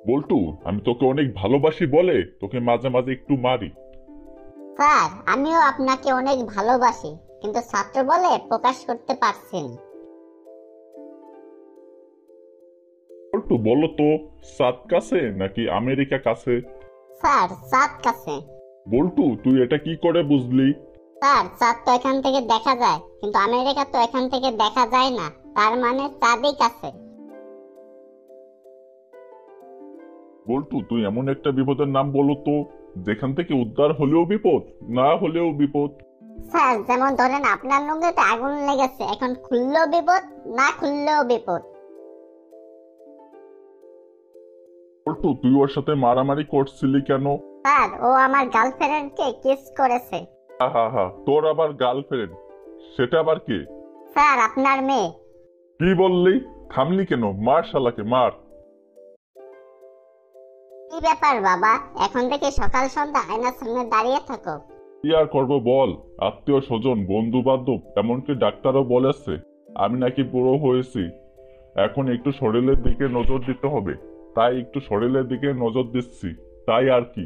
বল্টু, আমি তোকে অনেক ভালোবাসি বলে তোকে মাঝে মাঝে একটু মারি। স্যার, আমিও আপনাকে অনেক ভালোবাসি, কিন্তু ছাত্র বলে প্রকাশ করতে পারছি না। বল্টু বলো তো, সাত কাছে নাকি আমেরিকা কাছে? স্যার, চাঁদ কাছে। বল্টু, তুই এটা কি করে বুঝলি? স্যার, চাঁদ তো এখান থেকে দেখা যায়, কিন্তু আমেরিকা তো এখান থেকে দেখা যায় না। তার মানে চাঁদই কাছে। বল্টু, তুই এমন একটা বিপদের নাম বলো তো, যেখান থেকে উদ্ধার হলেও বিপদ, না হলেও বিপদ। স্যার, যেমন ধরেন আপনার লুঙ্গিতে আগুন লেগেছে, এখন খুললেও বিপদ, না খুললেও বিপদ। বল্টু, তুই ওর সাথে মারামারি করছিলি কেন? স্যার, ও আমার গার্লফ্রেন্ডকে কিস করেছে। হা হা হা, তোর আবার গার্লফ্রেন্ড? সেটা আবার কে? স্যার, আপনার মেয়ে। কি বললি? থামলি কেন? মার শালাকে, মার। কি ব্যাপার বাবা, এখন থেকে সকাল সন্ধ্যা আয়নার সামনে দাঁড়িয়ে থাকো? কি আর করবো বল, আত্মীয় স্বজন বন্ধু বান্ধব এমনকি ডাক্তারও বলেছে আমি নাকি বুড়ো হয়েছি, এখন একটু শরীরের দিকে নজর দিতে হবে। তাই একটু শরীরের দিকে নজর দিচ্ছি, তাই আর কি।